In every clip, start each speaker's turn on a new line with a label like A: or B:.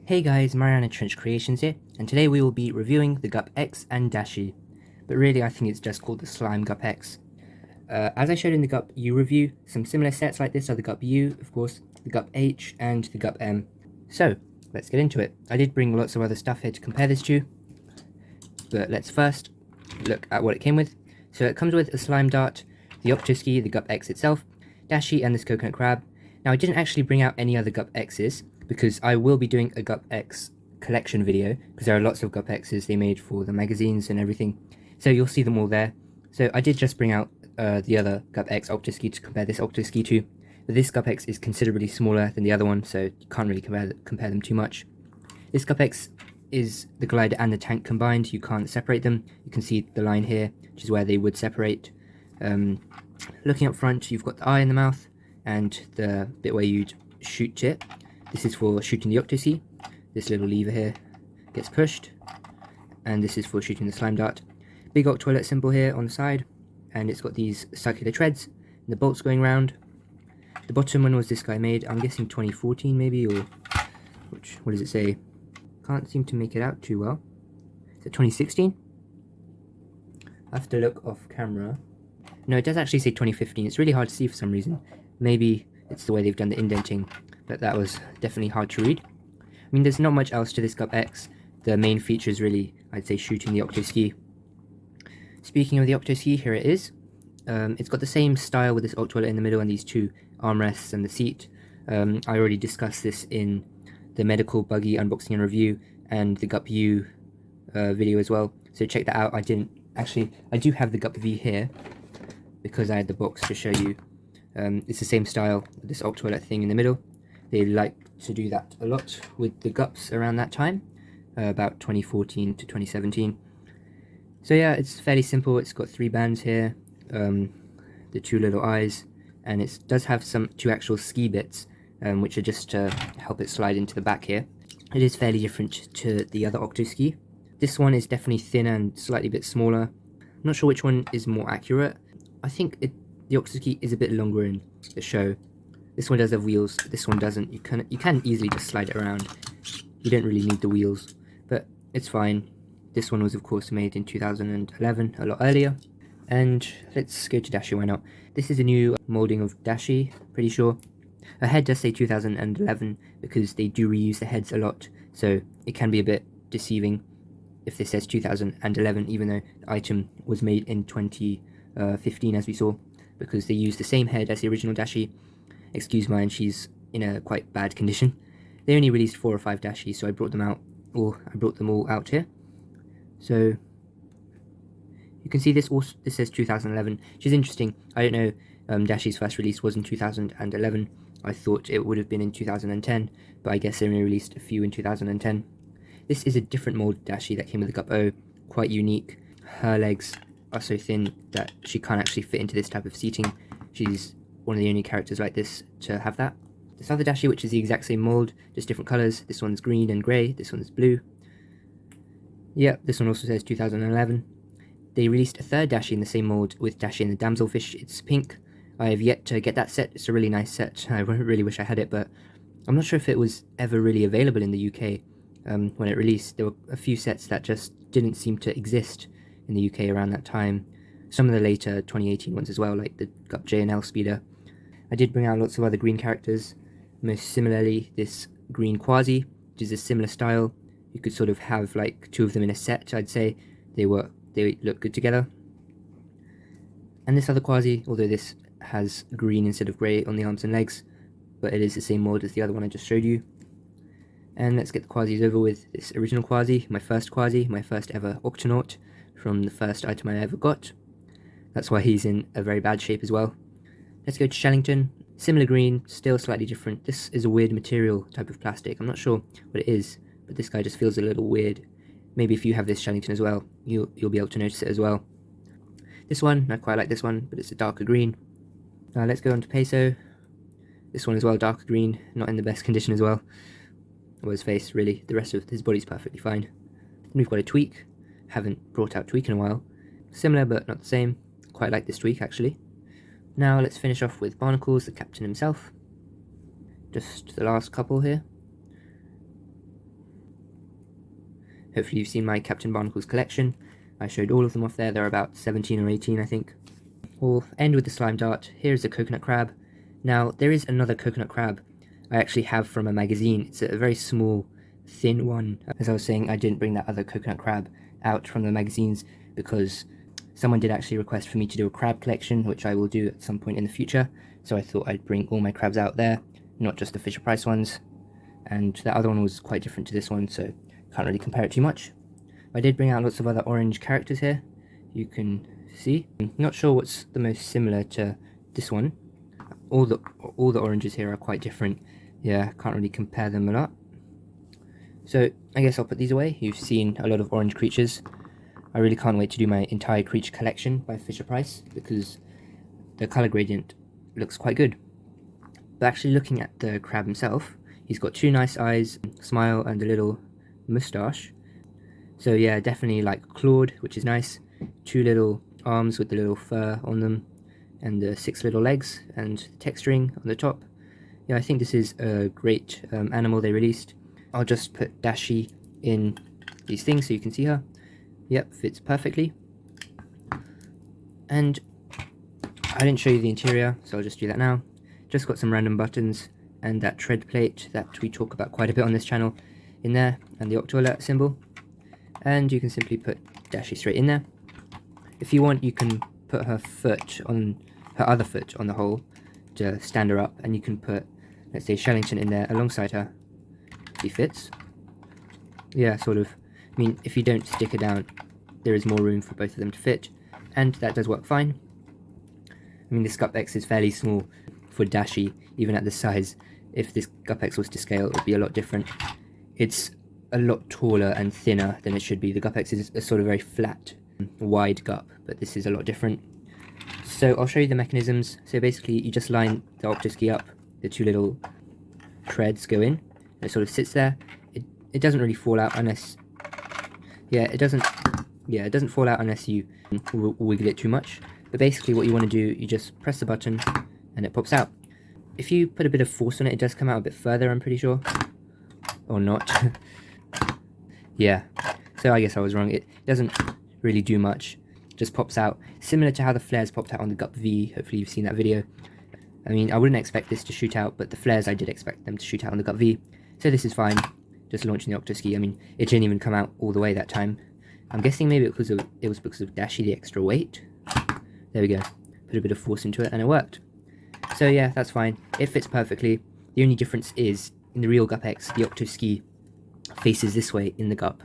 A: Hey guys, Mariana Trench Creations here, and today we will be reviewing the Gup-X and Dashi, but really I think it's just called the Slime Gup-X. As I showed in the Gup-U review, some similar sets like this are the Gup-U, of course, the Gup-H, and the Gup-M. So, let's get into it. I did bring lots of other stuff here to compare this to, but let's first look at what it came with. So it comes with a slime dart, the Octo-Ski, the Gup-X itself, Dashi, and this coconut crab. Now I didn't actually bring out any other Gup-X's, because I will be doing a Gup-X collection video, because there are lots of Gup-X's they made for the magazines and everything, so you'll see them all there. So I did just bring out the other Gup-X Octo-Ski to compare this Octo-Ski to, but this Gup-X is considerably smaller than the other one, so you can't really compare them too much. This Gup-X is the glider and the tank combined. You can't separate them. You can see the line here, which is where they would separate. Looking up front, you've got the eye in the mouth, and the bit where you'd shoot it. This is for shooting the Octo-Ski. This little lever here gets pushed, and this is for shooting the slime dart. Big Octolet symbol here on the side, and it's got these circular treads, and the bolts going round. The bottom one was this guy made, I'm guessing 2014 maybe, or what does it say? Can't seem to make it out too well. Is it 2016? I have to look off camera. No, it does actually say 2015. It's really hard to see for some reason. Maybe it's the way they've done the indenting, but that was definitely hard to read. I mean, there's not much else to this Gup-X. The main feature is really, I'd say, shooting the Octo-Ski. Speaking of the Octo-Ski, here it is. It's got the same style with this Octolet in the middle and these two armrests and the seat. I already discussed this in the medical buggy unboxing and review and the Gup-U video as well, so check that out. I do have the Gup-V here because I had the box to show you. It's the same style with this Octolet thing in the middle. They like to do that a lot with the Gups around that time, about 2014 to 2017. So yeah, it's fairly simple. It's got 3 bands here, the 2 little eyes, and it does have two actual ski bits, which are just to help it slide into the back here. It is fairly different to the other Octo-Ski. This one is definitely thinner and slightly bit smaller. I'm not sure which one is more accurate. I think the Octo-Ski is a bit longer in the show. This one does have wheels, this one doesn't. You can easily just slide it around. You don't really need the wheels, but it's fine. This one was of course made in 2011, a lot earlier. And let's go to Dashi, why not? This is a new moulding of Dashi, pretty sure. Her head does say 2011 because they do reuse the heads a lot, so it can be a bit deceiving if this says 2011, even though the item was made in 2015 as we saw, because they used the same head as the original Dashi. Excuse mine, she's in a quite bad condition. They only released 4 or 5 Dashis, so I brought them all out here. So you can see this says 2011, which is interesting. I don't know, Dashi's first release was in 2011. I thought it would have been in 2010, but I guess they only released a few in 2010. This is a different mold Dashi that came with the Gup-O, quite unique. Her legs are so thin that she can't actually fit into this type of seating. She's one of the only characters like this to have that. This other Dashi, which is the exact same mold, just different colours. This one's green and grey, this one's blue. Yep, this one also says 2011. They released a third Dashi in the same mold with Dashi and the damselfish. It's pink. I have yet to get that set. It's a really nice set. I really wish I had it, but I'm not sure if it was ever really available in the UK when it released. There were a few sets that just didn't seem to exist in the UK around that time. Some of the later 2018 ones as well, like the Gup-J and L Speeder. I did bring out lots of other green characters. Most similarly, this green Quasi, which is a similar style. You could sort of have like 2 of them in a set, I'd say. They look good together. And this other Quasi, although this has green instead of grey on the arms and legs, but it is the same mold as the other one I just showed you. And let's get the Quasis over with. This original Quasi, my first ever Octonaut from the first item I ever got. That's why he's in a very bad shape as well. Let's go to Shellington. Similar green, still slightly different. This is a weird material type of plastic. I'm not sure what it is, but this guy just feels a little weird. Maybe if you have this Shellington as well, you'll be able to notice it as well. This one, I quite like this one, but it's a darker green. Now let's go on to Peso. This one as well, darker green, not in the best condition as well. Or his face, really. The rest of his body's perfectly fine. Then we've got a Tweak. Haven't brought out Tweak in a while. Similar, but not the same. Quite like this Tweak, actually. Now let's finish off with Barnacles, the captain himself. Just the last couple here. Hopefully you've seen my Captain Barnacles collection. I showed all of them off there. There are about 17 or 18, I think. We'll end with the slime dart. Here's a coconut crab. Now, there is another coconut crab I actually have from a magazine. It's a very small, thin one. As I was saying, I didn't bring that other coconut crab out from the magazines because someone did actually request for me to do a crab collection, which I will do at some point in the future. So I thought I'd bring all my crabs out there, not just the Fisher-Price ones. And that other one was quite different to this one, so can't really compare it too much. I did bring out lots of other orange characters here. You can see. I'm not sure what's the most similar to this one. All the oranges here are quite different. Yeah, can't really compare them a lot. So I guess I'll put these away. You've seen a lot of orange creatures. I really can't wait to do my entire creature collection by Fisher-Price because the colour gradient looks quite good. But actually looking at the crab himself, he's got two nice eyes, smile and a little moustache. So yeah, definitely like clawed, which is nice. Two little arms with the little fur on them and the 6 little legs and texturing on the top. Yeah, I think this is a great animal they released. I'll just put Dashi in these things so you can see her. Yep, fits perfectly. And I didn't show you the interior, so I'll just do that now. Just got some random buttons and that tread plate that we talk about quite a bit on this channel in there, and the Octo-Alert symbol. And you can simply put Dashi straight in there. If you want, you can put her other foot on the hole to stand her up, and you can put, let's say, Shellington in there alongside her. He fits. Yeah, sort of. I mean, if you don't stick her down, there is more room for both of them to fit, and that does work fine. I mean, this Gup-X is fairly small for Dashi, even at this size. If this Gup-X was to scale, it would be a lot different. It's a lot taller and thinner than it should be. The Gup-X is a sort of very flat, wide Gup, but this is a lot different. So I'll show you the mechanisms. So basically, you just line the Octo-Ski up, the two little treads go in, and it sort of sits there. It doesn't really fall out unless... it doesn't fall out unless you wiggle it too much. But basically what you want to do, you just press the button and it pops out. If you put a bit of force on it, it does come out a bit further, I'm pretty sure. Or not. Yeah, so I guess I was wrong. It doesn't really do much, just pops out. Similar to how the flares popped out on the Gup-V, hopefully you've seen that video. I mean, I wouldn't expect this to shoot out, but the flares I did expect them to shoot out on the Gup-V. So this is fine, just launching the Octo-Ski. I mean, it didn't even come out all the way that time. I'm guessing maybe it was because of Dashi, the extra weight. There we go, put a bit of force into it and it worked. So yeah, that's fine, it fits perfectly. The only difference is, in the real Gup-X, the Octo-Ski faces this way in the Gup,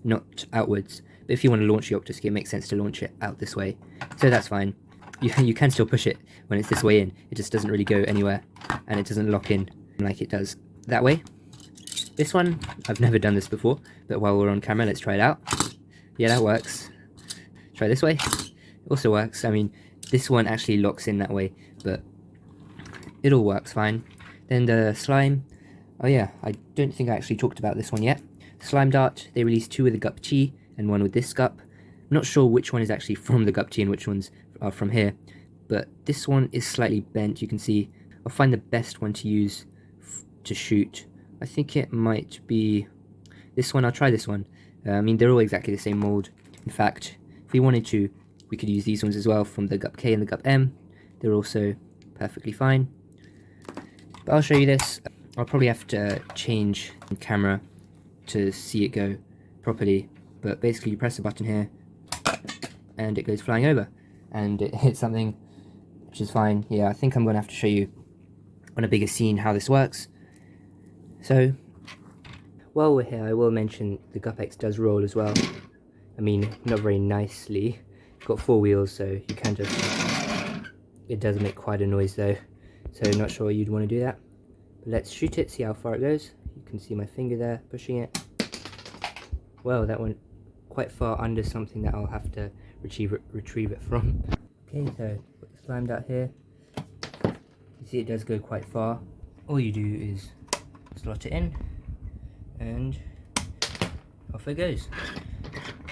A: not outwards. But if you want to launch the Octo-Ski, it makes sense to launch it out this way. So that's fine. You can still push it when it's this way in. It just doesn't really go anywhere, and it doesn't lock in like it does that way. This one, I've never done this before, but while we're on camera, let's try it out. Yeah, that works. Try this way. It also works. I mean, this one actually locks in that way, but it all works fine. Then the slime. Oh yeah, I don't think I actually talked about this one yet. Slime dart, they released 2 with the Gup-T and 1 with this Gup. I'm not sure which one is actually from the Gup-T and which ones are from here, but this one is slightly bent, you can see. I'll find the best one to use to shoot. I think it might be this one. I'll try this one. I mean, they're all exactly the same mold. In fact, if we wanted to, we could use these ones as well from the Gup-K and the Gup-M. They're also perfectly fine. But I'll show you this. I'll probably have to change the camera to see it go properly. But basically you press the button here and it goes flying over. And it hits something, which is fine. Yeah, I think I'm going to have to show you on a bigger scene how this works. So, while we're here, I will mention the Gup-X does roll as well. I mean, not very nicely. It's got 4 wheels, so you can just... It does make quite a noise though, so not sure you'd want to do that. But let's shoot it, see how far it goes. You can see my finger there, pushing it. Well, that went quite far under something that I'll have to retrieve it from. Okay, so put the slime dart here. You see it does go quite far. All you do is slot it in, and off it goes.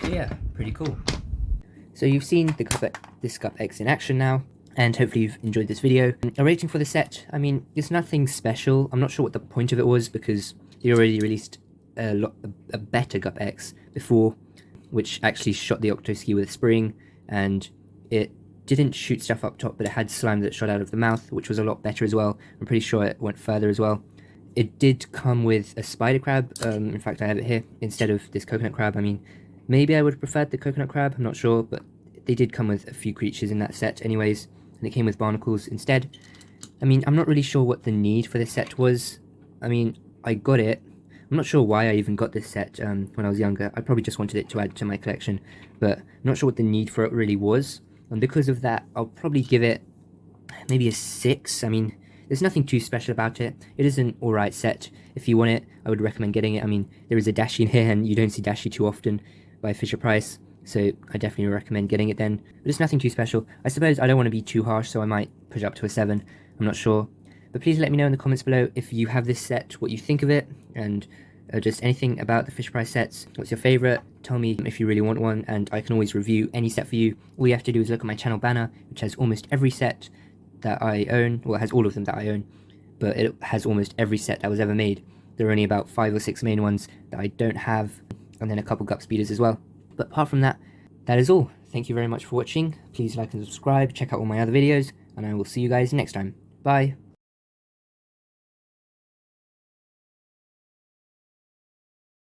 A: So yeah, pretty cool. So you've seen this Gup-X in action now, and hopefully you've enjoyed this video. A rating for the set, I mean, it's nothing special. I'm not sure what the point of it was, because they already released a better Gup-X, before, which actually shot the Octo-Ski with a spring, and it didn't shoot stuff up top, but it had slime that shot out of the mouth, which was a lot better as well. I'm pretty sure it went further as well. It did come with a spider crab. In fact, I have it here instead of this coconut crab. I mean, maybe I would have preferred the coconut crab, I'm not sure, but they did come with a few creatures in that set anyways, and it came with barnacles instead. I mean, I'm not really sure what the need for this set was. I mean, I got it. I'm not sure why I even got this set when I was younger. I probably just wanted it to add to my collection, but I'm not sure what the need for it really was. And because of that, I'll probably give it maybe a 6. I mean, there's nothing too special about it. It is an alright set. If you want it, I would recommend getting it. I mean, there is a Dashi in here, and you don't see Dashi too often by Fisher Price, so I definitely recommend getting it then. But it's nothing too special. I suppose I don't want to be too harsh, so I might push it up to a 7. I'm not sure. But please let me know in the comments below if you have this set, what you think of it, and just anything about the Fisher Price sets. What's your favourite? Tell me if you really want one, and I can always review any set for you. All you have to do is look at my channel banner, which has almost every set that I own. Well, it has all of them that I own, but it has almost every set that was ever made. There are only about 5 or 6 main ones that I don't have, and then a couple Gup speeders as well. But apart from that, that is all. Thank you very much for watching. Please like and subscribe, check out all my other videos, and I will see you guys next time. Bye!